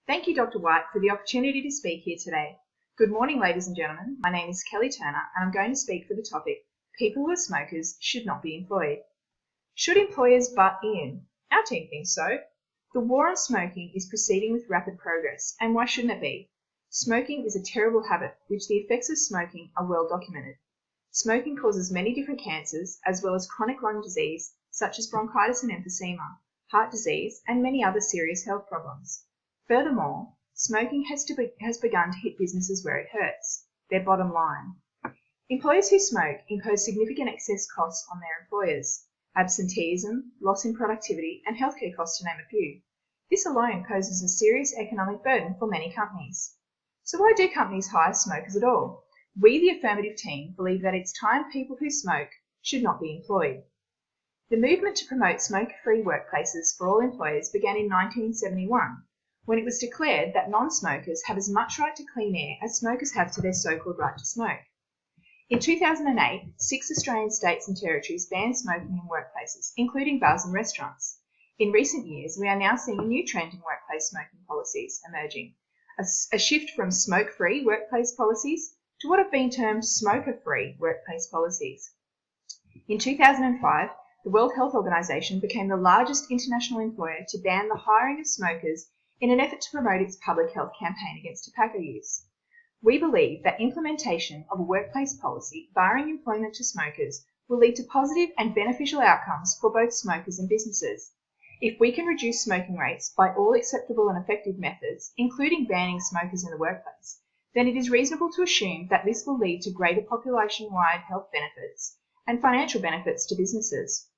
Thank you, Dr. White, for the opportunity to speak here today. Good morning, ladies and gentlemen. My name is Kelly Turner, and I'm going to speak for the topic, people who are smokers should not be employed. Should employers butt in? Our team thinks so. The war on smoking is proceeding with rapid progress, and why shouldn't it be? Smoking is a terrible habit, which the effects of smoking are well documented. Smoking causes many different cancers, as well as chronic lung disease, such as bronchitis and emphysema, heart disease, and many other serious health problems. Furthermore, smoking has begun to hit businesses where it hurts, their bottom line. Employers who smoke impose significant excess costs on their employers: absenteeism, loss in productivity, and healthcare costs, to name a few. This alone poses a serious economic burden for many companies. So why do companies hire smokers at all? We, the affirmative team, believe that it's time people who smoke should not be employed. The movement to promote smoke-free workplaces for all employers began in 1971, when it was declared that non-smokers have as much right to clean air as smokers have to their so-called right to smoke. In 2008, 6 Australian states and territories banned smoking in workplaces, including bars and restaurants. In recent years, we are now seeing a new trend in workplace smoking policies emerging, a shift from smoke-free workplace policies to what have been termed smoker-free workplace policies. In 2005, the World Health Organization became the largest international employer to ban the hiring of smokers in an effort to promote its public health campaign against tobacco use. We believe that implementation of a workplace policy barring employment to smokers will lead to positive and beneficial outcomes for both smokers and businesses. If we can reduce smoking rates by all acceptable and effective methods, including banning smokers in the workplace, then it is reasonable to assume that this will lead to greater population-wide health benefits and financial benefits to businesses.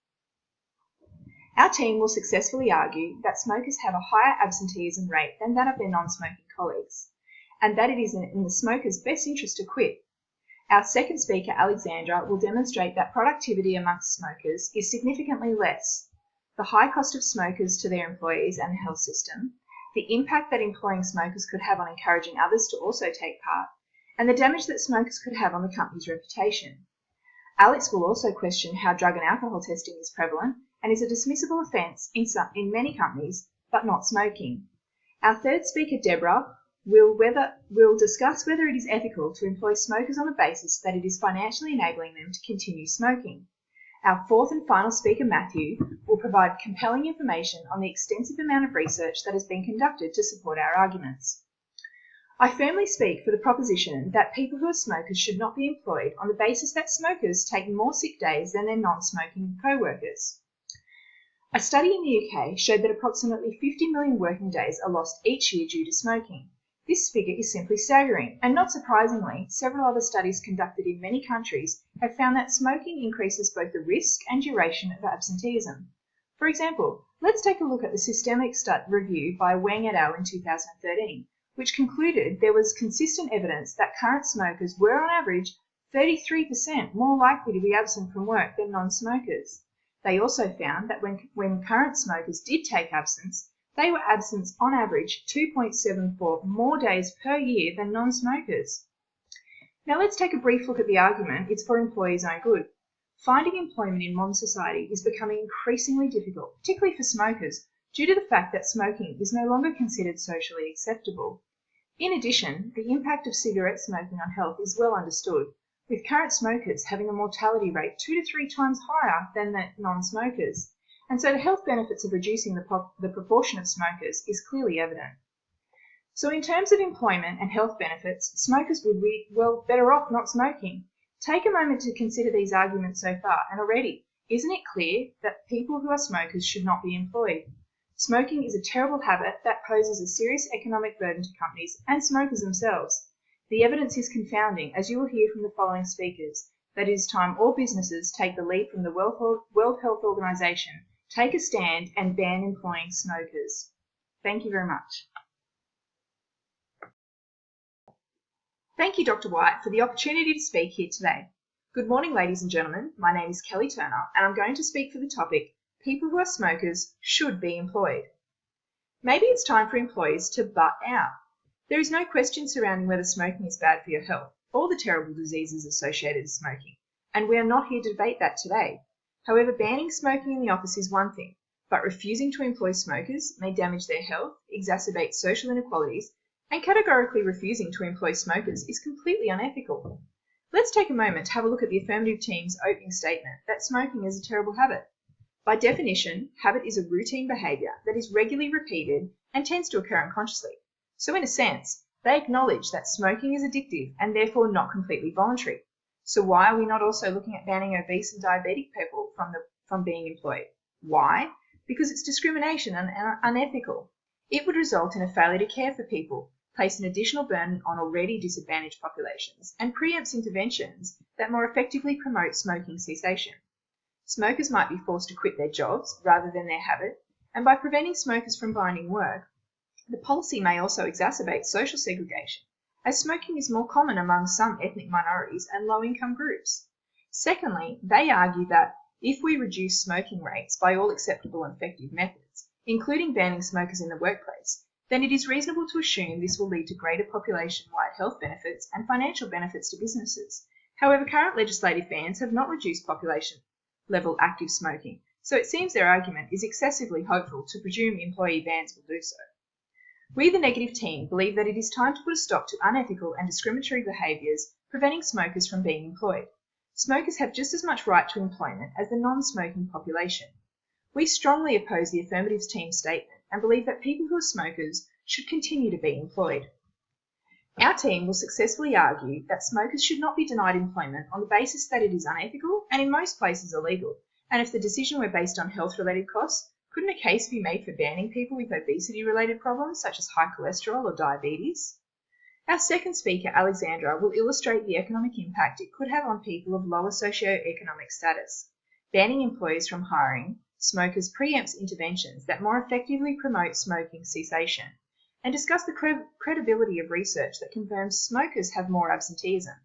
Our team will successfully argue that smokers have a higher absenteeism rate than that of their non-smoking colleagues, and that it is in the smoker's best interest to quit. Our second speaker, Alexandra, will demonstrate that productivity amongst smokers is significantly less, the high cost of smokers to their employees and the health system, the impact that employing smokers could have on encouraging others to also take part, and the damage that smokers could have on the company's reputation. Alex will also question how drug and alcohol testing is prevalent and is a dismissible offence in many companies, but not smoking. Our third speaker, Deborah, will discuss whether it is ethical to employ smokers on the basis that it is financially enabling them to continue smoking. Our fourth and final speaker, Matthew, will provide compelling information on the extensive amount of research that has been conducted to support our arguments. I firmly speak for the proposition that people who are smokers should not be employed on the basis that smokers take more sick days than their non-smoking co-workers. A study in the UK showed that approximately 50 million working days are lost each year due to smoking. This figure is simply staggering, and not surprisingly, several other studies conducted in many countries have found that smoking increases both the risk and duration of absenteeism. For example, let's take a look at the systemic review by Wang et al. In 2013, which concluded there was consistent evidence that current smokers were on average 33% more likely to be absent from work than non-smokers. They also found that when current smokers did take absence, they were absent on average 2.74 more days per year than non-smokers. Now let's take a brief look at the argument it's for employees' own good. Finding employment in modern society is becoming increasingly difficult, particularly for smokers, due to the fact that smoking is no longer considered socially acceptable. In addition, the impact of cigarette smoking on health is well understood, with current smokers having a mortality rate 2 to 3 times higher than the non-smokers, and so the health benefits of reducing the proportion of smokers is clearly evident. So in terms of employment and health benefits, smokers would be, well, better off not smoking. Take a moment to consider these arguments so far, and already, isn't it clear that people who are smokers should not be employed? Smoking is a terrible habit that poses a serious economic burden to companies and smokers themselves. The evidence is confounding, as you will hear from the following speakers, that it is time all businesses take the lead from the World Health Organization, take a stand and ban employing smokers. Thank you very much. Thank you, Dr. White, for the opportunity to speak here today. Good morning, ladies and gentlemen. My name is Kelly Turner, and I'm going to speak for the topic, people who are smokers should be employed. Maybe it's time for employers to butt out. There is no question surrounding whether smoking is bad for your health, or the terrible diseases associated with smoking, and we are not here to debate that today. However, banning smoking in the office is one thing, but refusing to employ smokers may damage their health, exacerbate social inequalities, and categorically refusing to employ smokers is completely unethical. Let's take a moment to have a look at the affirmative team's opening statement that smoking is a terrible habit. By definition, habit is a routine behaviour that is regularly repeated and tends to occur unconsciously. So in a sense, they acknowledge that smoking is addictive and therefore not completely voluntary. So why are we not also looking at banning obese and diabetic people from being employed? Why? Because it's discrimination and unethical. It would result in a failure to care for people, place an additional burden on already disadvantaged populations, and preempts interventions that more effectively promote smoking cessation. Smokers might be forced to quit their jobs rather than their habit, and by preventing smokers from finding work, the policy may also exacerbate social segregation, as smoking is more common among some ethnic minorities and low-income groups. Secondly, they argue that if we reduce smoking rates by all acceptable and effective methods, including banning smokers in the workplace, then it is reasonable to assume this will lead to greater population-wide health benefits and financial benefits to businesses. However, current legislative bans have not reduced population-level active smoking, so it seems their argument is excessively hopeful to presume employee bans will do so. We, the negative team, believe that it is time to put a stop to unethical and discriminatory behaviours preventing smokers from being employed. Smokers have just as much right to employment as the non-smoking population. We strongly oppose the affirmative team's statement and believe that people who are smokers should continue to be employed. Our team will successfully argue that smokers should not be denied employment on the basis that it is unethical and in most places illegal, and if the decision were based on health-related costs, couldn't a case be made for banning people with obesity-related problems such as high cholesterol or diabetes? Our second speaker, Alexandra, will illustrate the economic impact it could have on people of lower socio-economic status. Banning employers from hiring smokers preempts interventions that more effectively promote smoking cessation, and discuss the credibility of research that confirms smokers have more absenteeism.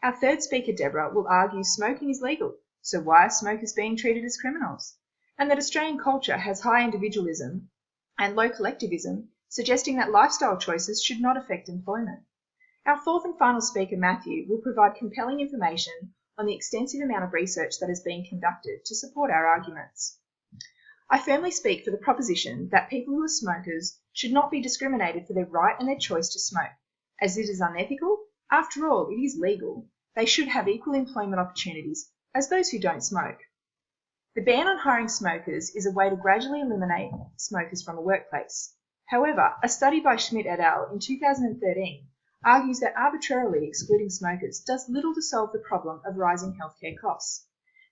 Our third speaker, Deborah, will argue smoking is legal, so why are smokers being treated as criminals? And that Australian culture has high individualism and low collectivism, suggesting that lifestyle choices should not affect employment. Our fourth and final speaker, Matthew, will provide compelling information on the extensive amount of research that has been conducted to support our arguments. I firmly speak for the proposition that people who are smokers should not be discriminated for their right and their choice to smoke. As it is unethical, after all, it is legal, they should have equal employment opportunities as those who don't smoke. The ban on hiring smokers is a way to gradually eliminate smokers from a workplace. However, a study by Schmidt et al. In 2013 argues that arbitrarily excluding smokers does little to solve the problem of rising healthcare costs.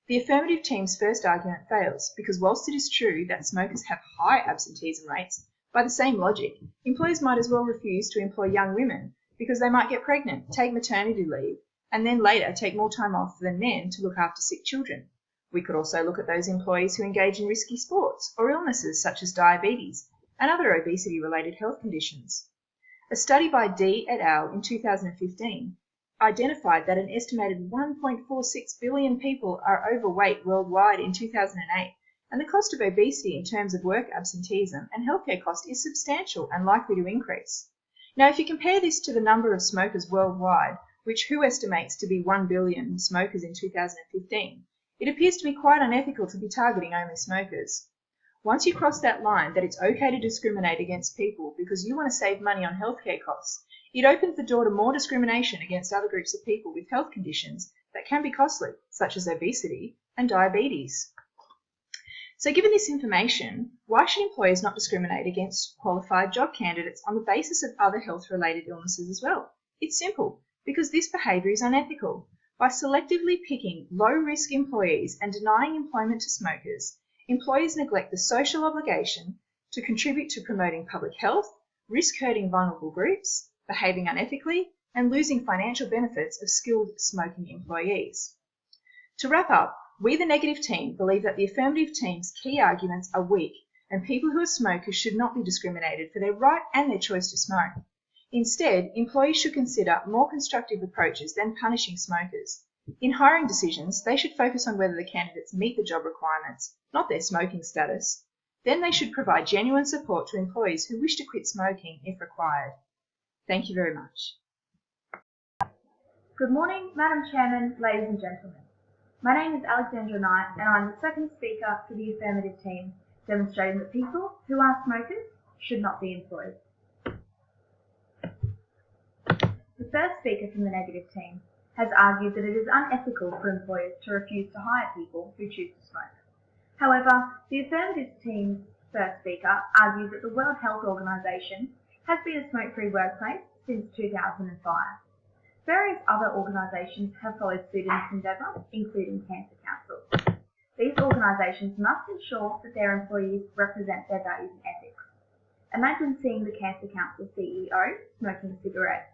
The affirmative team's first argument fails because whilst it is true that smokers have high absenteeism rates, by the same logic, employers might as well refuse to employ young women because they might get pregnant, take maternity leave, and then later take more time off than men to look after sick children. We could also look at those employees who engage in risky sports or illnesses such as diabetes and other obesity-related health conditions. A study by D et al. In 2015 identified that an estimated 1.46 billion people are overweight worldwide in 2008, and the cost of obesity in terms of work absenteeism and healthcare cost is substantial and likely to increase. Now, if you compare this to the number of smokers worldwide, which WHO estimates to be 1 billion smokers in 2015, it appears to be quite unethical to be targeting only smokers. Once you cross that line that it's okay to discriminate against people because you want to save money on healthcare costs, it opens the door to more discrimination against other groups of people with health conditions that can be costly, such as obesity and diabetes. So given this information, why should employers not discriminate against qualified job candidates on the basis of other health-related illnesses as well? It's simple, because this behaviour is unethical. By selectively picking low-risk employees and denying employment to smokers, employers neglect the social obligation to contribute to promoting public health, risk hurting vulnerable groups, behaving unethically, and losing financial benefits of skilled smoking employees. To wrap up, we, the negative team, believe that the affirmative team's key arguments are weak and people who are smokers should not be discriminated for their right and their choice to smoke. Instead, employees should consider more constructive approaches than punishing smokers. In hiring decisions, they should focus on whether the candidates meet the job requirements, not their smoking status. Then they should provide genuine support to employees who wish to quit smoking if required. Thank you very much. Good morning, Madam Chairman, ladies and gentlemen. My name is Alexandra Knight and I'm the second speaker for the affirmative team demonstrating that people who are smokers should not be employed. The first speaker from the negative team has argued that it is unethical for employers to refuse to hire people who choose to smoke. However, the affirmative team's first speaker argued that the World Health Organization has been a smoke-free workplace since 2005. Various other organisations have followed suit in this endeavour, including Cancer Council. These organisations must ensure that their employees represent their values and ethics. Imagine seeing the Cancer Council CEO smoking a cigarette.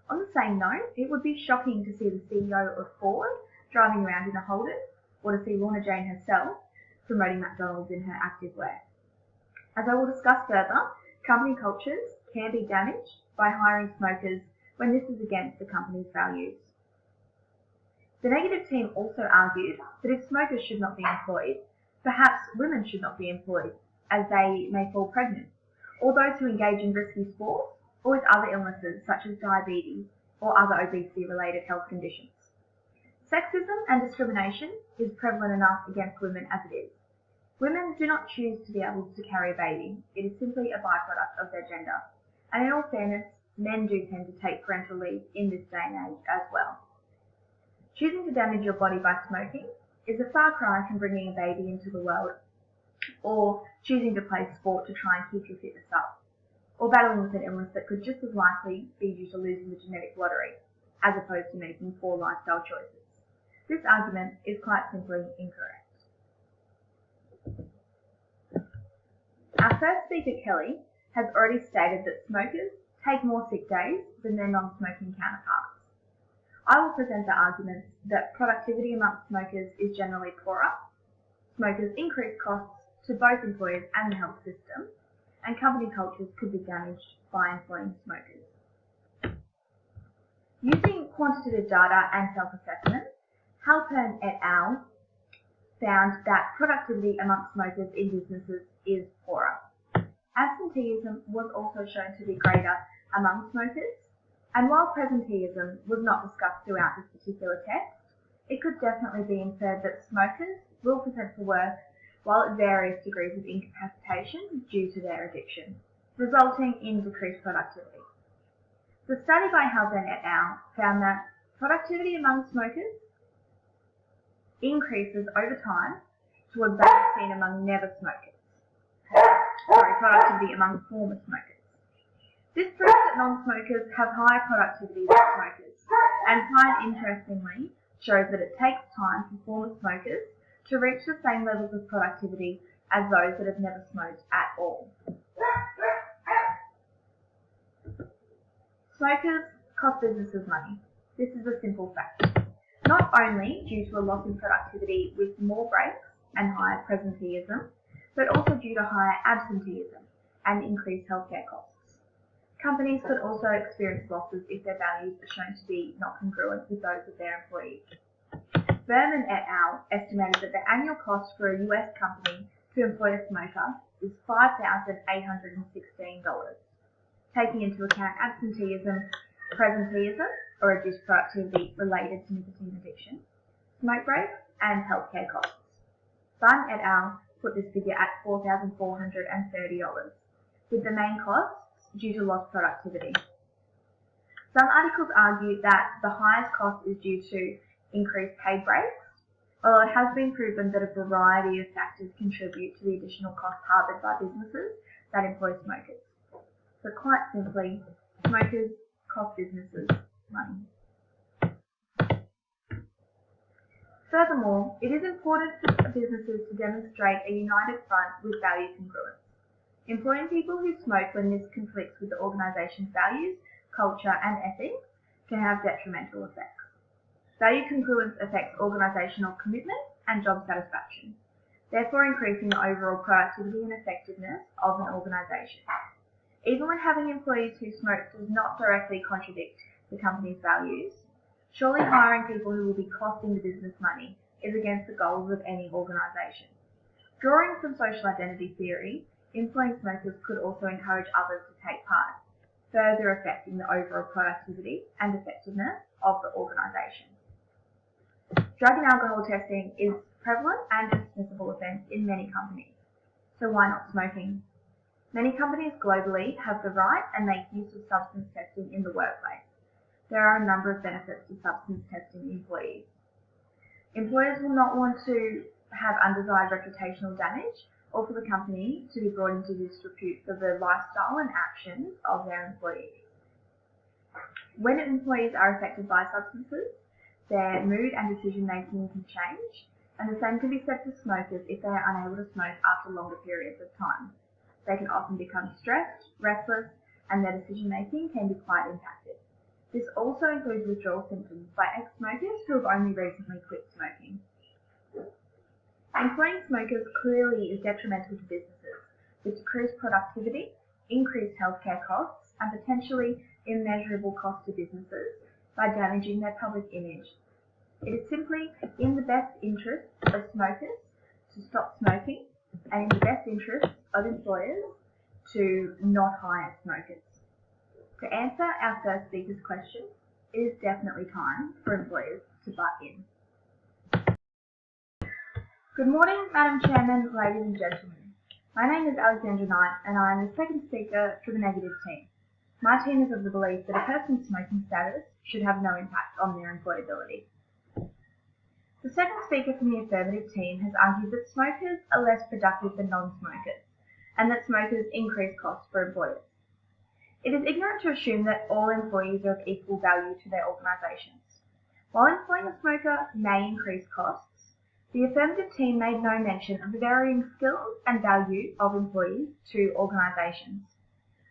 On the same note, it would be shocking to see the CEO of Ford driving around in a Holden, or to see Lorna Jane herself promoting McDonald's in her activewear. As I will discuss further, company cultures can be damaged by hiring smokers when this is against the company's values. The negative team also argued that if smokers should not be employed, perhaps women should not be employed, as they may fall pregnant, or those who engage in risky sports, or with other illnesses such as diabetes or other obesity-related health conditions. Sexism and discrimination is prevalent enough against women as it is. Women do not choose to be able to carry a baby. It is simply a byproduct of their gender. And in all fairness, men do tend to take parental leave in this day and age as well. Choosing to damage your body by smoking is a far cry from bringing a baby into the world, or choosing to play sport to try and keep your fitness up, or battling with an illness that could just as likely be due to losing the genetic lottery, as opposed to making poor lifestyle choices. This argument is quite simply incorrect. Our first speaker, Kelly, has already stated that smokers take more sick days than their non-smoking counterparts. I will present the arguments that productivity amongst smokers is generally poorer, smokers increase costs to both employers and the health system, and company cultures could be damaged by employing smokers. Using quantitative data and self-assessment, Halpern et al. Found that productivity amongst smokers in businesses is poorer. Absenteeism was also shown to be greater among smokers, and while presenteeism was not discussed throughout this particular text, it could definitely be inferred that smokers will present for work while at various degrees of incapacitation due to their addiction, resulting in decreased productivity. The study by Halpern et al. Found that productivity among smokers increases over time towards that seen among never smokers. Productivity among former smokers. This proves that non-smokers have higher productivity than smokers, and quite interestingly shows that it takes time for former smokers to reach the same levels of productivity as those that have never smoked at all. Smokers cost businesses money. This is a simple fact. Not only due to a loss in productivity with more breaks and higher presenteeism, but also due to higher absenteeism and increased healthcare costs. Companies could also experience losses if their values are shown to be not congruent with those of their employees. Berman et al. Estimated that the annual cost for a US company to employ a smoker is $5,816, taking into account absenteeism, presenteeism, or reduced productivity related to nicotine addiction, smoke breaks, and healthcare costs. Bunn et al. Put this figure at $4,430, with the main costs due to lost productivity. Some articles argue that the highest cost is due to increased paid breaks, although it has been proven that a variety of factors contribute to the additional costs harboured by businesses that employ smokers. So quite simply, smokers cost businesses money. Furthermore, it is important for businesses to demonstrate a united front with value congruence. Employing people who smoke when this conflicts with the organisation's values, culture and ethics can have detrimental effects. Value congruence affects organisational commitment and job satisfaction, therefore increasing the overall productivity and effectiveness of an organisation. Even when having employees who smoke does not directly contradict the company's values, surely hiring people who will be costing the business money is against the goals of any organisation. Drawing from social identity theory, employing smokers could also encourage others to take part, further affecting the overall productivity and effectiveness of the organisation. Drug and alcohol testing is prevalent and a dismissible offence in many companies. so why not smoking? Many companies globally have the right and make use of substance testing in the workplace. There are a number of benefits to substance testing employees. Employers will not want to have undesired reputational damage or for the company to be brought into disrepute for the lifestyle and actions of their employees. When employees are affected by substances, their mood and decision making can change, and the same can be said for smokers if they are unable to smoke after longer periods of time. They can often become stressed, restless, and their decision making can be quite impacted. This also includes withdrawal symptoms by ex-smokers who have only recently quit smoking. Employing smokers clearly is detrimental to businesses, with decreased productivity, increased healthcare costs, and potentially immeasurable costs to businesses by damaging their public image. It is simply in the best interests of smokers to stop smoking, and in the best interests of employers to not hire smokers. To answer our first speaker's question, it is definitely time for employers to butt in. Good morning, Madam Chairman, ladies and gentlemen. My name is Alexandra and I am the second speaker for the negative team. My team is of the belief that a person's smoking status should have no impact on their employability. The second speaker from the affirmative team has argued that smokers are less productive than non-smokers, and that smokers increase costs for employers. It is ignorant to assume that all employees are of equal value to their organisations. While employing a smoker may increase costs, the affirmative team made no mention of the varying skills and value of employees to organisations.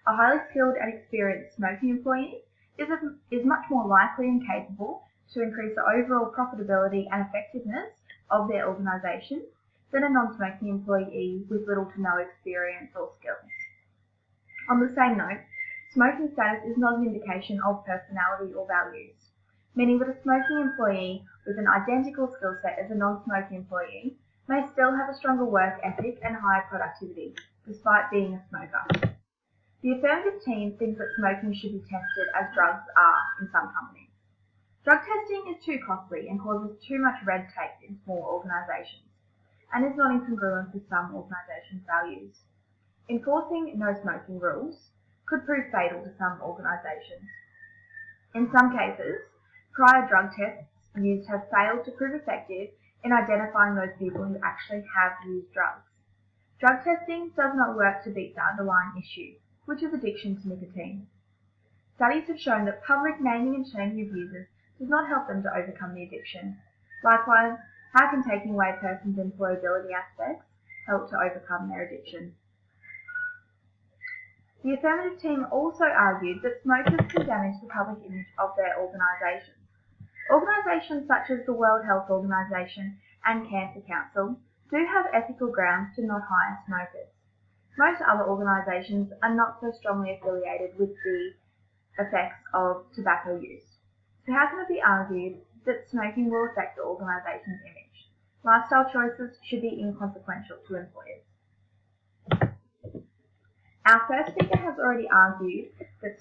A highly skilled and experienced smoking employee is much more likely and capable to increase the overall profitability and effectiveness of their organisation than a non-smoking employee with little to no experience or skills. On the same note, smoking status is not an indication of personality or values, meaning that a smoking employee with an identical skill set as a non-smoking employee may still have a stronger work ethic and higher productivity, despite being a smoker. The affirmative team thinks that smoking should be tested as drugs are in some companies. Drug testing is too costly and causes too much red tape in small organisations, and is not in congruence with some organisations' values. Enforcing no smoking rules could prove fatal to some organisations. In some cases, prior drug tests used have failed to prove effective in identifying those people who actually have used drugs. Drug testing does not work to beat the underlying issue, which is addiction to nicotine. Studies have shown that public naming and shaming of users does not help them to overcome the addiction. Likewise, how can taking away a person's employability aspects help to overcome their addiction? The affirmative team also argued that smokers can damage the public image of their organisations. Organisations such as the World Health Organization and Cancer Council do have ethical grounds to not hire smokers. Most other organisations are not so strongly affiliated with the effects of tobacco use. So how can it be argued that smoking will affect the organisation's image? Lifestyle choices should be inconsequential to employers. Our first speaker has already argued that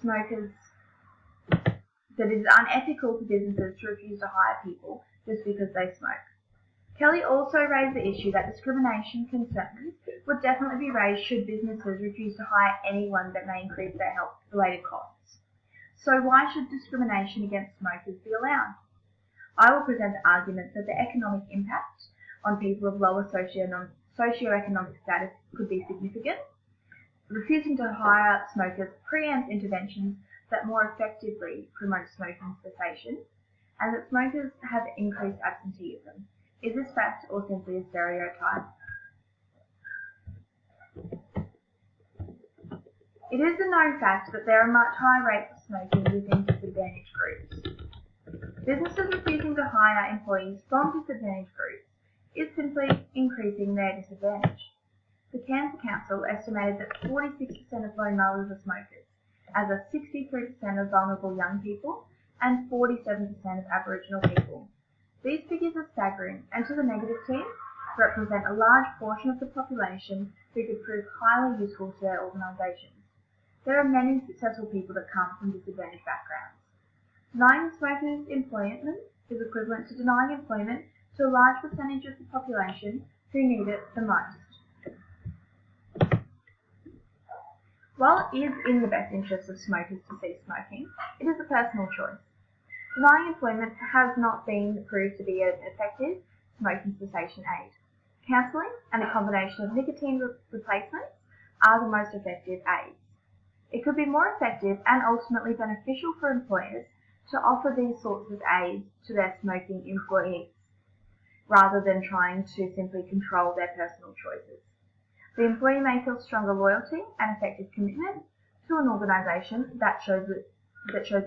it is unethical for businesses to refuse to hire people just because they smoke. Kelly also raised the issue that discrimination concerns would definitely be raised should businesses refuse to hire anyone that may increase their health-related costs. So why should discrimination against smokers be allowed? I will present the argument that the economic impact on people of lower socioeconomic status could be significant. Refusing to hire smokers preempts interventions that more effectively promote smoking cessation, and that smokers have increased absenteeism. Is this fact or simply a stereotype? It is a known fact that there are much higher rates of smoking within disadvantaged groups. Businesses refusing to hire employees from disadvantaged groups is simply increasing their disadvantage. The Cancer Council estimated that 46% of lone mothers are smokers, as are 63% of vulnerable young people and 47% of Aboriginal people. These figures are staggering, and to the negative team, represent a large portion of the population who could prove highly useful to their organisations. There are many successful people that come from disadvantaged backgrounds. Denying smokers employment is equivalent to denying employment to a large percentage of the population who need it the most. While it is in the best interest of smokers to cease smoking, it is a personal choice. Denying employment has not been proved to be an effective smoking cessation aid. Counselling and a combination of nicotine replacements are the most effective aids. It could be more effective and ultimately beneficial for employers to offer these sorts of aids to their smoking employees, rather than trying to simply control their personal choices. The employee may feel stronger loyalty and effective commitment to an organisation that shows an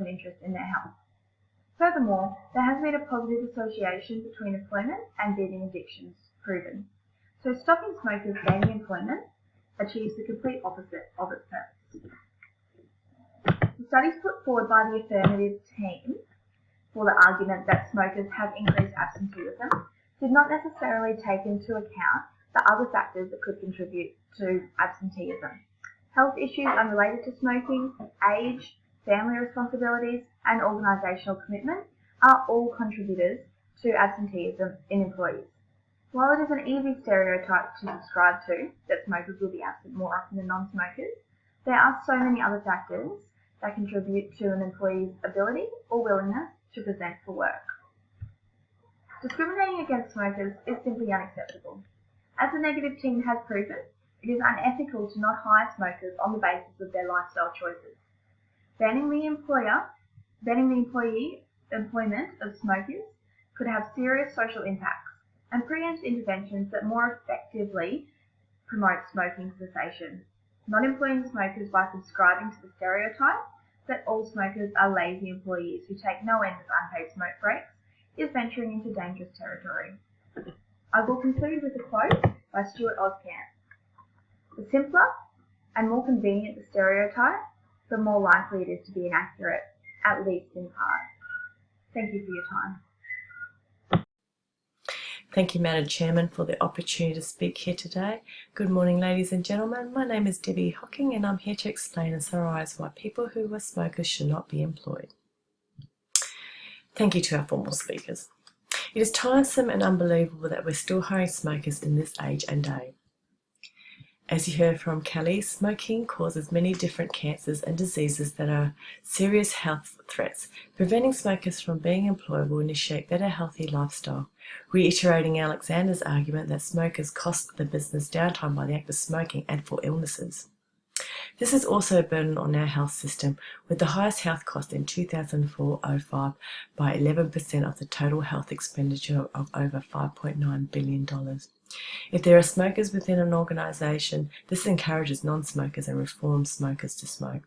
interest in their health. Furthermore, there has been a positive association between employment and beating addictions proven. So stopping smokers gaining employment achieves the complete opposite of its purpose. The studies put forward by the affirmative team for the argument that smokers have increased absenteeism did not necessarily take into account the other factors that could contribute to absenteeism. Health issues unrelated to smoking, age, family responsibilities, and organisational commitment are all contributors to absenteeism in employees. While it is an easy stereotype to subscribe to, that smokers will be absent more often than non-smokers, there are so many other factors that contribute to an employee's ability or willingness to present for work. Discriminating against smokers is simply unacceptable. As the negative team has proven, it is unethical to not hire smokers on the basis of their lifestyle choices. Banning the employee employment of smokers could have serious social impacts and preempt interventions that more effectively promote smoking cessation. Not employing smokers by subscribing to the stereotype that all smokers are lazy employees who take no end of unpaid smoke breaks is venturing into dangerous territory. I will conclude with a quote by Stuart Oskamp. The simpler and more convenient the stereotype, the more likely it is to be inaccurate, at least in part. Thank you for your time. Thank you, Madam Chairman, for the opportunity to speak here today. Good morning, ladies and gentlemen. My name is Debbie Hocking, and I'm here to explain and summarise why people who are smokers should not be employed. Thank you to our formal speakers. It is tiresome and unbelievable that we're still hiring smokers in this age and day. As you heard from Kelly, smoking causes many different cancers and diseases that are serious health threats. Preventing smokers from being employed will initiate better healthy lifestyle, reiterating Alexandra's argument that smokers cost the business downtime by the act of smoking and for illnesses. This is also a burden on our health system, with the highest health cost in 2004-05 by 11% of the total health expenditure of over $5.9 billion. If there are smokers within an organisation, this encourages non-smokers and reforms smokers to smoke.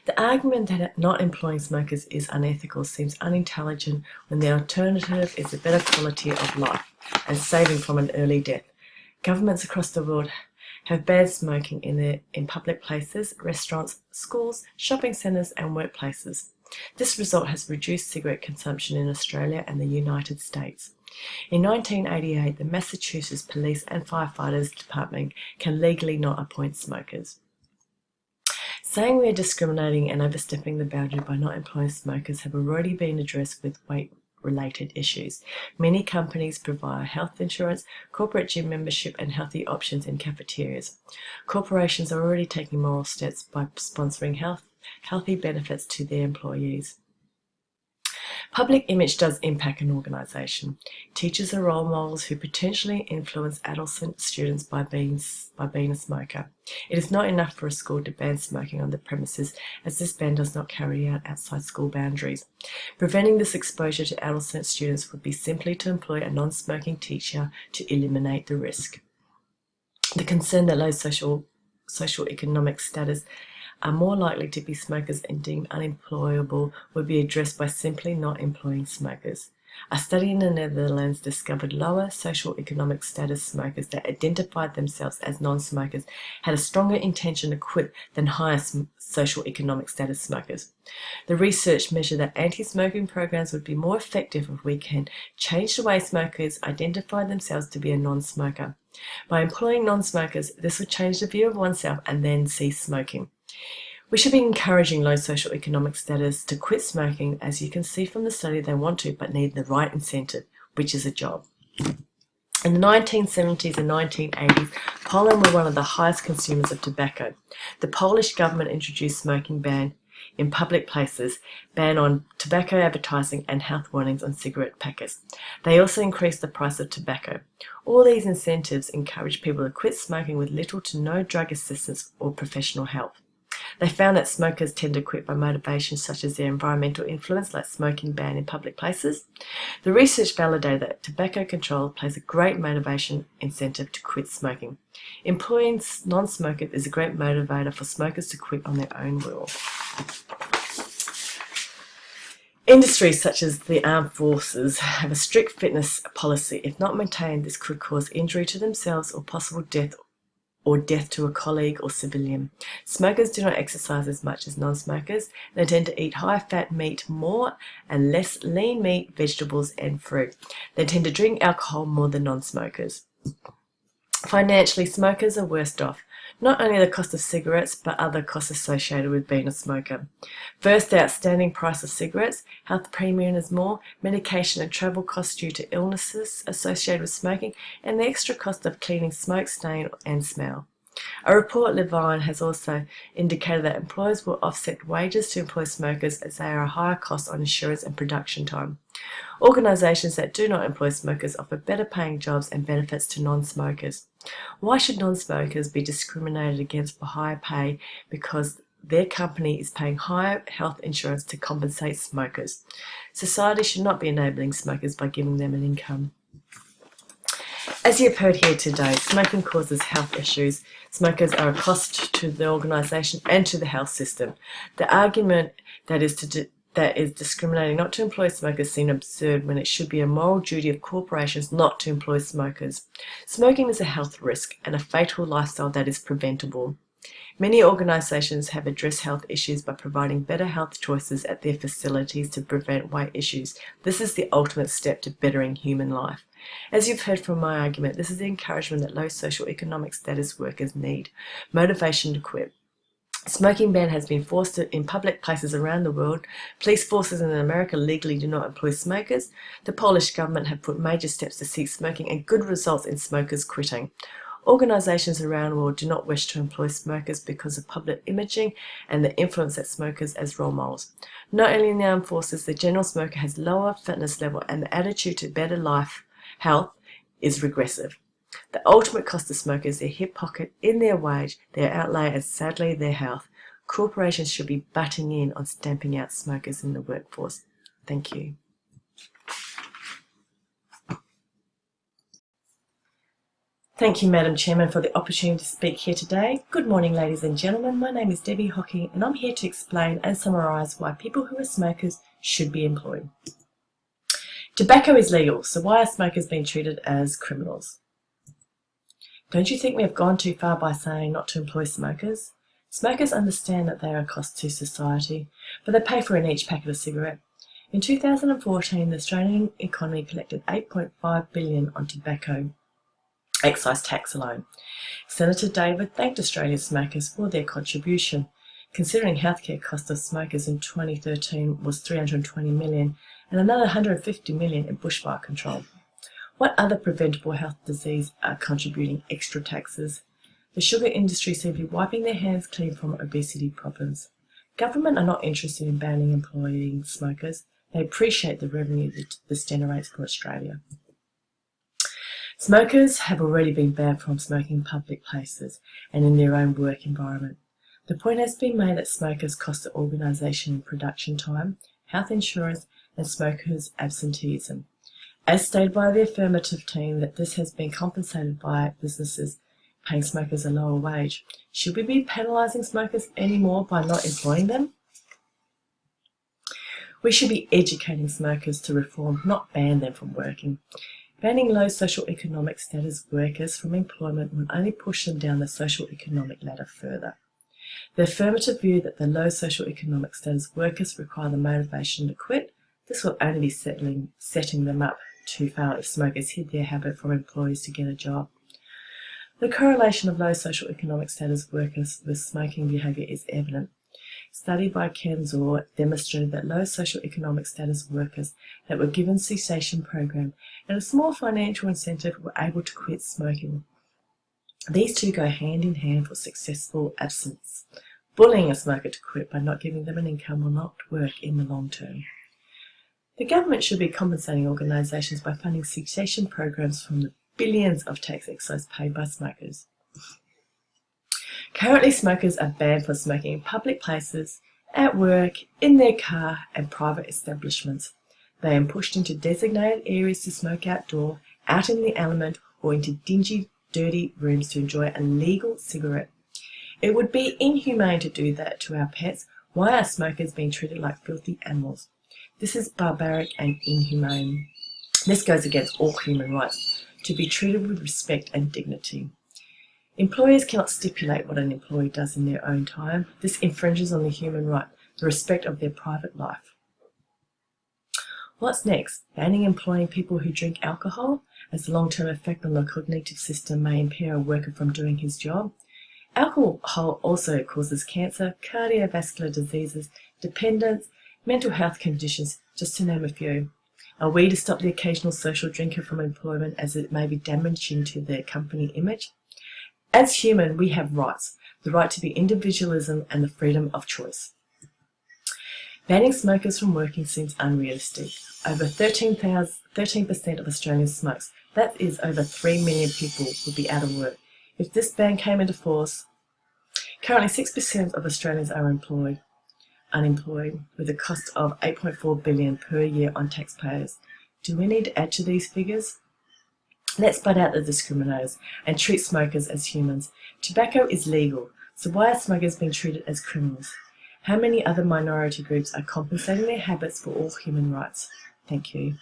The argument that not employing smokers is unethical seems unintelligent when the alternative is a better quality of life and saving from an early death. Governments across the world have banned smoking in public places, restaurants, schools, shopping centres and workplaces. This result has reduced cigarette consumption in Australia and the United States. In 1988, the Massachusetts Police and Firefighters Department can legally not appoint smokers. Saying we are discriminating and overstepping the boundary by not employing smokers have already been addressed with weight-related issues. Many companies provide health insurance, corporate gym membership and healthy options in cafeterias. Corporations are already taking moral steps by sponsoring healthy benefits to their employees. Public image does impact an organisation. Teachers are role models who potentially influence adolescent students by being a smoker. It is not enough for a school to ban smoking on the premises, as this ban does not carry out outside school boundaries. Preventing this exposure to adolescent students would be simply to employ a non-smoking teacher to eliminate the risk. The concern that low socio-economic status are more likely to be smokers and deemed unemployable would be addressed by simply not employing smokers. A study in the Netherlands discovered lower socio-economic status smokers that identified themselves as non-smokers had a stronger intention to quit than higher socio-economic status smokers. The research measured that anti-smoking programs would be more effective if we can change the way smokers identify themselves to be a non-smoker. By employing non-smokers, this would change the view of oneself and then cease smoking. We should be encouraging low socio-economic status to quit smoking. As you can see from the study, they want to, but need the right incentive, which is a job. In the 1970s and 1980s, Poland were one of the highest consumers of tobacco. The Polish government introduced smoking ban in public places, ban on tobacco advertising and health warnings on cigarette packets. They also increased the price of tobacco. All these incentives encouraged people to quit smoking with little to no drug assistance or professional help. They found that smokers tend to quit by motivations such as their environmental influence, like smoking ban in public places. The research validated that tobacco control plays a great motivation incentive to quit smoking. Employing non-smokers is a great motivator for smokers to quit on their own will. Industries such as the armed forces have a strict fitness policy. If not maintained, this could cause injury to themselves or possible death to a colleague or civilian. Smokers do not exercise as much as non-smokers. They tend to eat high-fat meat more and less lean meat, vegetables and fruit. They tend to drink alcohol more than non-smokers. Financially, smokers are worst off. Not only the cost of cigarettes, but other costs associated with being a smoker. First, the outstanding price of cigarettes, health premium is more, medication and travel costs due to illnesses associated with smoking, and the extra cost of cleaning smoke, stain and smell. A report Levine has also indicated that employers will offset wages to employ smokers as they are a higher cost on insurance and production time. Organisations that do not employ smokers offer better paying jobs and benefits to non-smokers. Why should non-smokers be discriminated against for higher pay because their company is paying higher health insurance to compensate smokers? Society should not be enabling smokers by giving them an income. As you have heard here today, smoking causes health issues. Smokers are a cost to the organisation and to the health system. The argument that is discriminating not to employ smokers seems absurd when it should be a moral duty of corporations not to employ smokers. Smoking is a health risk and a fatal lifestyle that is preventable. Many organisations have addressed health issues by providing better health choices at their facilities to prevent weight issues. This is the ultimate step to bettering human life. As you've heard from my argument, this is the encouragement that low socio-economic status workers need. Motivation to quit. Smoking ban has been forced in public places around the world. Police forces in America legally do not employ smokers. The Polish government have put major steps to cease smoking and good results in smokers quitting. Organisations around the world do not wish to employ smokers because of public imaging and the influence that smokers as role models. Not only in the armed forces, the general smoker has lower fitness level and the attitude to better health is regressive. The ultimate cost of smokers is their hip pocket, in their wage, their outlay and sadly their health. Corporations should be butting in on stamping out smokers in the workforce. Thank you. Thank you, Madam Chairman, for the opportunity to speak here today. Good morning, ladies and gentlemen. My name is Debbie Hocking, and I'm here to explain and summarise why people who are smokers should be employed. Tobacco is legal, so why are smokers being treated as criminals? Don't you think we have gone too far by saying not to employ smokers? Smokers understand that they are a cost to society, but they pay for each packet of cigarette. In 2014, the Australian economy collected $8.5 billion on tobacco excise tax alone. Senator David thanked Australian smokers for their contribution, considering healthcare costs of smokers in 2013 was $320 million and another $150 million in bushfire control. What other preventable health disease are contributing extra taxes? The sugar industry seem to be wiping their hands clean from obesity problems. Government are not interested in banning employing smokers. They appreciate the revenue that this generates for Australia. Smokers have already been banned from smoking in public places and in their own work environment. The point has been made that smokers cost the organisation production time, health insurance and smokers' absenteeism. As stated by the affirmative team that this has been compensated by businesses paying smokers a lower wage. Should we be penalising smokers anymore by not employing them? We should be educating smokers to reform, not ban them from working. Banning low socio-economic status workers from employment will only push them down the socio-economic ladder further. The affirmative view that the low socio-economic status workers require the motivation to quit, this will only be setting them up too far if smokers hid their habit from employees to get a job. The correlation of low socio-economic status workers with smoking behaviour is evident. study by Kanzor demonstrated that low socioeconomic status workers that were given cessation program and a small financial incentive were able to quit smoking. These two go hand in hand for successful abstinence. Bullying a smoker to quit by not giving them an income will not work in the long term. The government should be compensating organisations by funding cessation programs from the billions of tax excise paid by smokers. Currently, smokers are banned from smoking in public places, at work, in their car and private establishments. They are pushed into designated areas to smoke outdoor, out in the element, or into dingy, dirty rooms to enjoy a legal cigarette. It would be inhumane to do that to our pets. Why are smokers being treated like filthy animals? This is barbaric and inhumane. This goes against all human rights, to be treated with respect and dignity. Employers cannot stipulate what an employee does in their own time. This infringes on the human right, the respect of their private life. What's next? Banning employing people who drink alcohol, as the long-term effect on the cognitive system may impair a worker from doing his job. Alcohol also causes cancer, cardiovascular diseases, dependence, mental health conditions, just to name a few. Are we to stop the occasional social drinker from employment as it may be damaging to their company image? As human, we have rights, the right to be individualism and the freedom of choice. Banning smokers from working seems unrealistic. Over 13% of Australians smokes. That is over 3 million people would be out of work. If this ban came into force, currently 6% of Australians are unemployed, with a cost of $8.4 billion per year on taxpayers. Do we need to add to these figures? Let's butt out the discriminators and treat smokers as humans. Tobacco is legal, so why are smokers being treated as criminals? How many other minority groups are compensating their habits for all human rights? Thank you.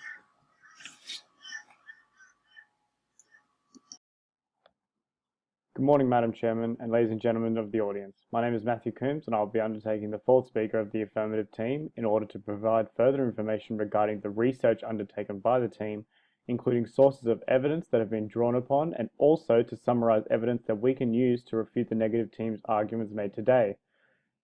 Good morning, Madam Chairman and ladies and gentlemen of the audience. My name is Matthew Coombes and I'll be undertaking the fourth speaker of the affirmative team in order to provide further information regarding the research undertaken by the team, including sources of evidence that have been drawn upon, and also to summarise evidence that we can use to refute the negative team's arguments made today.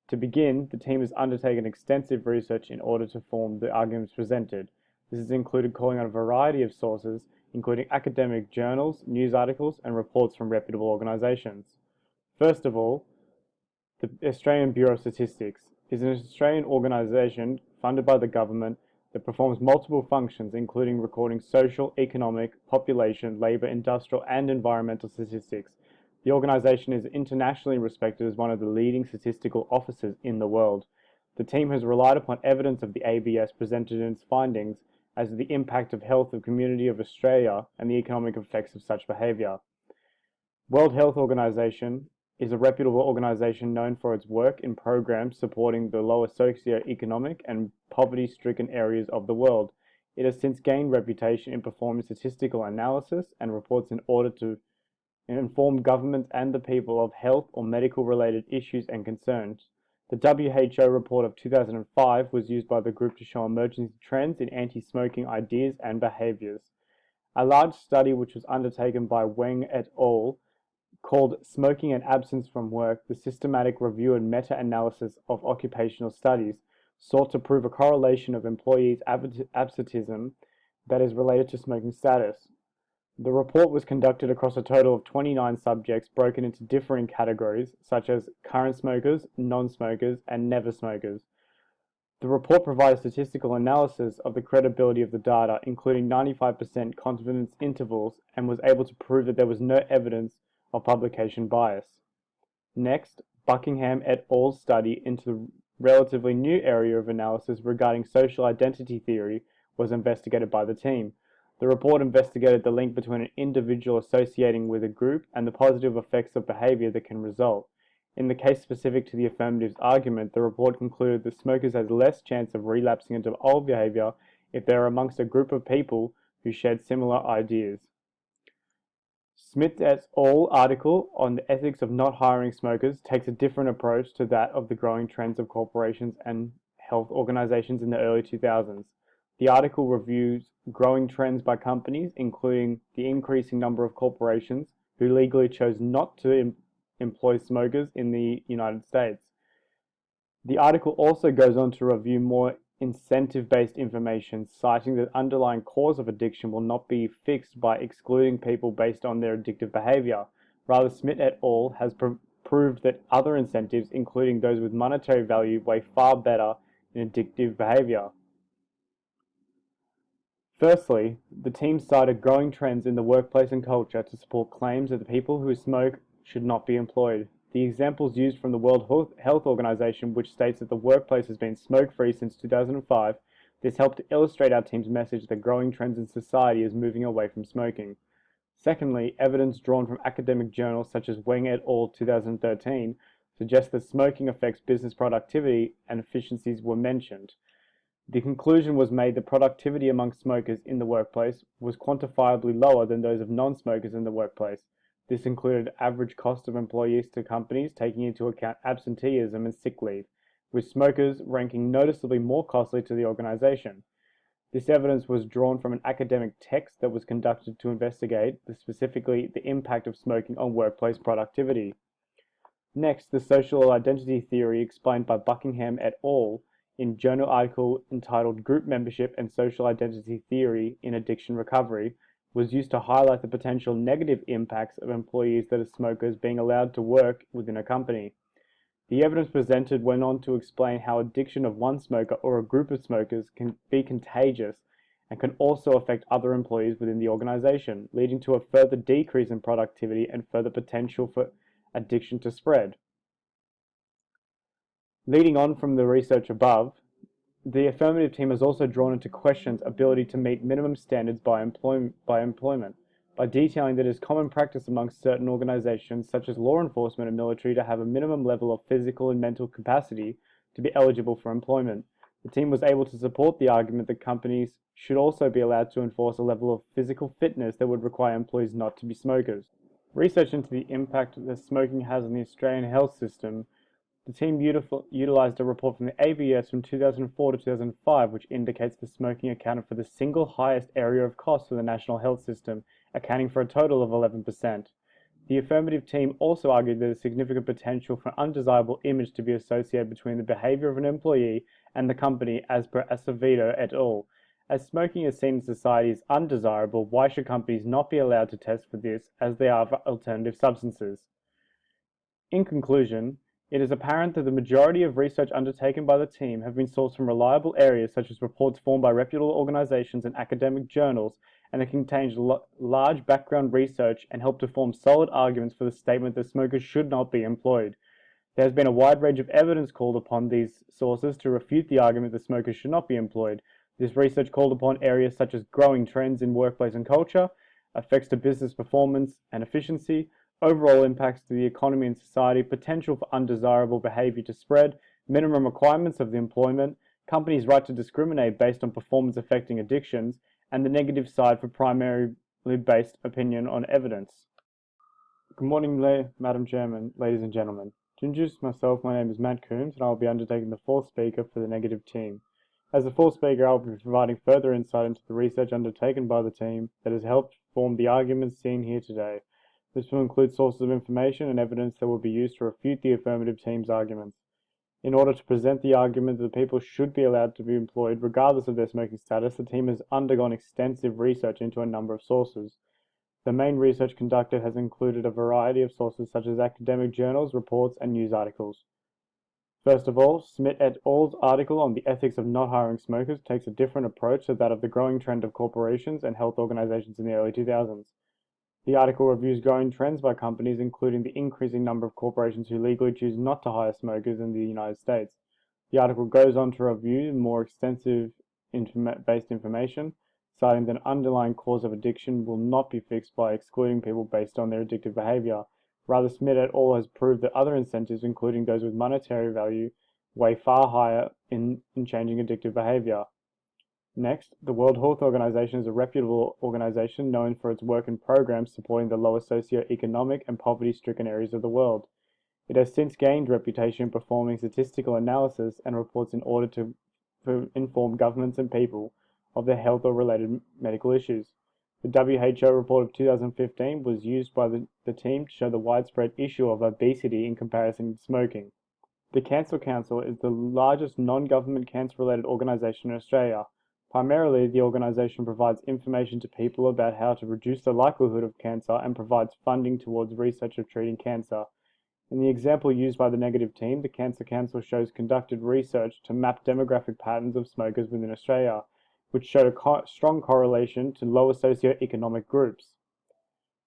To begin, the team has undertaken extensive research in order to form the arguments presented. This has included calling on a variety of sources, including academic journals, news articles, and reports from reputable organisations. First of all, the Australian Bureau of Statistics is an Australian organisation funded by the government that performs multiple functions, including recording social, economic, population, labour, industrial, and environmental statistics. The organisation is internationally respected as one of the leading statistical offices in the world. The team has relied upon evidence of the ABS presented in its findings as to the impact of health of community of Australia and the economic effects of such behaviour. World Health Organization is a reputable organisation known for its work in programs supporting the lower socio-economic and poverty-stricken areas of the world. It has since gained reputation in performing statistical analysis and reports in order to inform governments and the people of health or medical-related issues and concerns. The WHO report of 2005 was used by the group to show emerging trends in anti-smoking ideas and behaviours. A large study which was undertaken by Weng et al. Called Smoking and Absence from Work, the Systematic Review and Meta-Analysis of Occupational Studies, sought to prove a correlation of employees' absenteeism that is related to smoking status. The report was conducted across a total of 29 subjects broken into differing categories such as current smokers, non-smokers, and never smokers. The report provided statistical analysis of the credibility of the data, including 95% confidence intervals, and was able to prove that there was no evidence of publication bias. Next, Buckingham et al.'s study into the relatively new area of analysis regarding social identity theory was investigated by the team. The report investigated the link between an individual associating with a group and the positive effects of behaviour that can result. In the case specific to the affirmative's argument, the report concluded that smokers has less chance of relapsing into old behaviour if they are amongst a group of people who shared similar ideas. Smith et al. Article on the ethics of not hiring smokers takes a different approach to that of the growing trends of corporations and health organisations in the early 2000s. The article reviews growing trends by companies, including the increasing number of corporations who legally chose not to employ smokers in the United States. The article also goes on to review more incentive-based information, citing that the underlying cause of addiction will not be fixed by excluding people based on their addictive behavior. Rather, Smith et al. Has proved that other incentives, including those with monetary value, weigh far better in addictive behavior. Firstly, the team cited growing trends in the workplace and culture to support claims that the people who smoke should not be employed. The examples used from the World Health Organization, which states that the workplace has been smoke-free since 2005, this helped to illustrate our team's message that growing trends in society is moving away from smoking. Secondly, evidence drawn from academic journals such as Wang et al. 2013 suggests that smoking affects business productivity and efficiencies were mentioned. The conclusion was made that productivity among smokers in the workplace was quantifiably lower than those of non-smokers in the workplace. This included average cost of employees to companies, taking into account absenteeism and sick leave, with smokers ranking noticeably more costly to the organization. This evidence was drawn from an academic text that was conducted to investigate specifically the impact of smoking on workplace productivity. Next, the social identity theory explained by Buckingham et al. In journal article entitled Group Membership and Social Identity Theory in Addiction Recovery was used to highlight the potential negative impacts of employees that are smokers being allowed to work within a company. The evidence presented went on to explain how addiction of one smoker or a group of smokers can be contagious and can also affect other employees within the organization, leading to a further decrease in productivity and further potential for addiction to spread. Leading on from the research above, the affirmative team has also drawn into question's ability to meet minimum standards by employment, by detailing that it is common practice amongst certain organizations, such as law enforcement and military, to have a minimum level of physical and mental capacity to be eligible for employment. The team was able to support the argument that companies should also be allowed to enforce a level of physical fitness that would require employees not to be smokers. Research into the impact that smoking has on the Australian health system. The team utilized a report from the ABS from 2004 to 2005, which indicates that smoking accounted for the single highest area of cost for the national health system, accounting for a total of 11%. The affirmative team also argued there is significant potential for undesirable image to be associated between the behavior of an employee and the company, as per Acevedo et al. As smoking is seen in society as undesirable, why should companies not be allowed to test for this as they are for alternative substances? In conclusion, it is apparent that the majority of research undertaken by the team have been sourced from reliable areas such as reports formed by reputable organizations and academic journals, and it contains large background research and helped to form solid arguments for the statement that smokers should not be employed. There has been a wide range of evidence called upon these sources to refute the argument that smokers should not be employed. This research called upon areas such as growing trends in workplace and culture, effects to business performance and efficiency, overall impacts to the economy and society, potential for undesirable behavior to spread, minimum requirements of the employment, companies' right to discriminate based on performance affecting addictions, and the negative side for primarily based opinion on evidence. Good morning, Madam Chairman, ladies and gentlemen. To introduce myself, my name is Matt Coombes, and I will be undertaking the fourth speaker for the negative team. As the fourth speaker, I will be providing further insight into the research undertaken by the team that has helped form the arguments seen here today. This will include sources of information and evidence that will be used to refute the affirmative team's arguments. In order to present the argument that people should be allowed to be employed regardless of their smoking status, the team has undergone extensive research into a number of sources. The main research conducted has included a variety of sources such as academic journals, reports, and news articles. First of all, Smith et al.'s article on the ethics of not hiring smokers takes a different approach to that of the growing trend of corporations and health organizations in the early 2000s. The article reviews growing trends by companies, including the increasing number of corporations who legally choose not to hire smokers in the United States. The article goes on to review more extensive based information, citing that an underlying cause of addiction will not be fixed by excluding people based on their addictive behavior. Rather, Smith et al. Has proved that other incentives, including those with monetary value, weigh far higher in changing addictive behavior. Next, the World Health Organization is a reputable organization known for its work and programs supporting the lower socio-economic and poverty-stricken areas of the world. It has since gained reputation performing statistical analysis and reports in order to inform governments and people of their health or related medical issues. The WHO report of 2015 was used by the team to show the widespread issue of obesity in comparison to smoking. The Cancer Council is the largest non-government cancer-related organisation in Australia. Primarily, the organisation provides information to people about how to reduce the likelihood of cancer and provides funding towards research of treating cancer. In the example used by the negative team, the Cancer Council shows conducted research to map demographic patterns of smokers within Australia, which showed a strong correlation to lower socio-economic groups.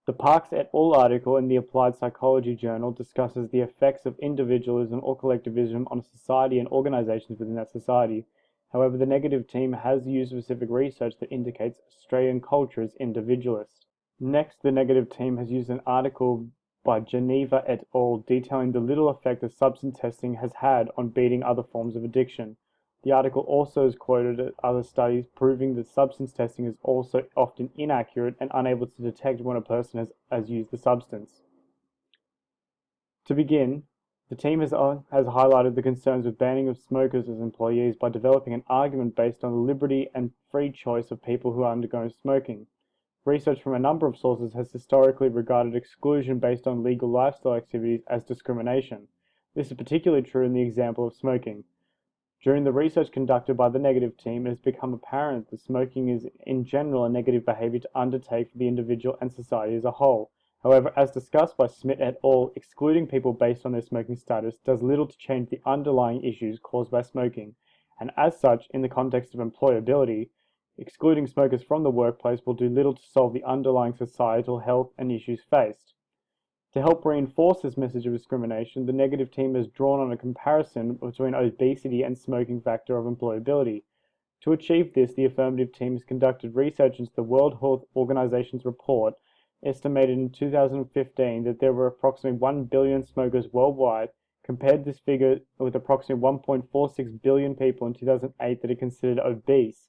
The Parks et al. Article in the Applied Psychology Journal discusses the effects of individualism or collectivism on society and organisations within that society. However, the negative team has used specific research that indicates Australian culture is individualist. Next, the negative team has used an article by Geneva et al. Detailing the little effect that substance testing has had on beating other forms of addiction. The article also is quoted other studies proving that substance testing is also often inaccurate and unable to detect when a person has used the substance. To begin, the team has highlighted the concerns with banning of smokers as employees by developing an argument based on the liberty and free choice of people who undergo smoking. Research from a number of sources has historically regarded exclusion based on legal lifestyle activities as discrimination. This is particularly true in the example of smoking. During the research conducted by the negative team, it has become apparent that smoking is in general a negative behaviour to undertake for the individual and society as a whole. However, as discussed by Smith et al., excluding people based on their smoking status does little to change the underlying issues caused by smoking, and as such, in the context of employability, excluding smokers from the workplace will do little to solve the underlying societal health and issues faced. To help reinforce this message of discrimination, the negative team has drawn on a comparison between obesity and smoking factor of employability. To achieve this, the affirmative team has conducted research into the World Health Organization's report, estimated in 2015 that there were approximately 1 billion smokers worldwide, compared this figure with approximately 1.46 billion people in 2008 that are considered obese.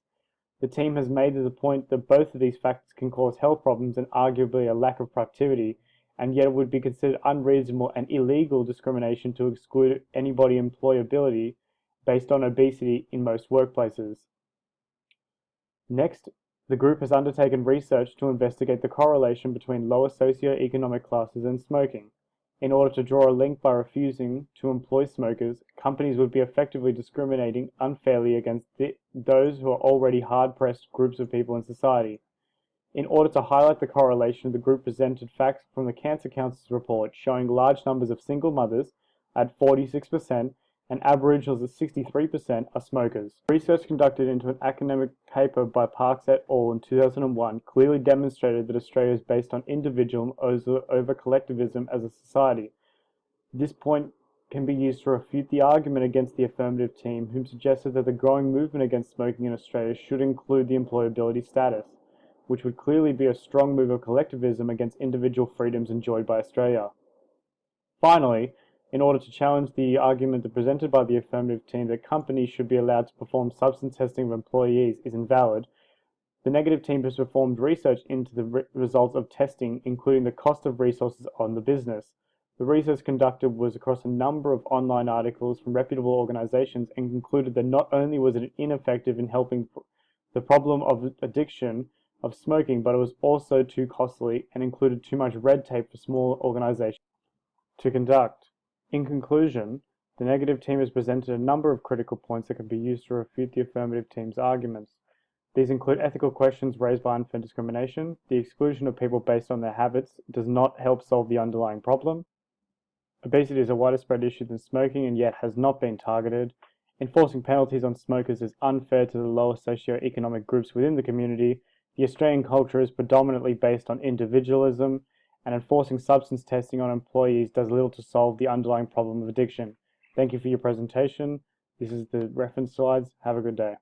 The team has made the point that both of these factors can cause health problems and arguably a lack of productivity, and yet it would be considered unreasonable and illegal discrimination to exclude anybody employability based on obesity in most workplaces. Next, the group has undertaken research to investigate the correlation between lower socio-economic classes and smoking. In order to draw a link by refusing to employ smokers, companies would be effectively discriminating unfairly against those who are already hard-pressed groups of people in society. In order to highlight the correlation, the group presented facts from the Cancer Council's report showing large numbers of single mothers at 46% and Aboriginals at 63% are smokers. Research conducted into an academic paper by Parks et al. In 2001 clearly demonstrated that Australia is based on individualism over collectivism as a society. This point can be used to refute the argument against the affirmative team, whom suggested that the growing movement against smoking in Australia should include the employability status, which would clearly be a strong move of collectivism against individual freedoms enjoyed by Australia. Finally, in order to challenge the argument presented by the affirmative team that companies should be allowed to perform substance testing of employees is invalid, the negative team has performed research into the results of testing, including the cost of resources on the business. The research conducted was across a number of online articles from reputable organisations and concluded that not only was it ineffective in helping the problem of addiction of smoking, but it was also too costly and included too much red tape for small organisations to conduct. In conclusion, the negative team has presented a number of critical points that can be used to refute the affirmative team's arguments. These include ethical questions raised by unfair discrimination. The exclusion of people based on their habits does not help solve the underlying problem. Obesity is a wider spread issue than smoking and yet has not been targeted. Enforcing penalties on smokers is unfair to the lower socio-economic groups within the community. The Australian culture is predominantly based on individualism, and enforcing substance testing on employees does little to solve the underlying problem of addiction. Thank you for your presentation. This is the reference slides. Have a good day.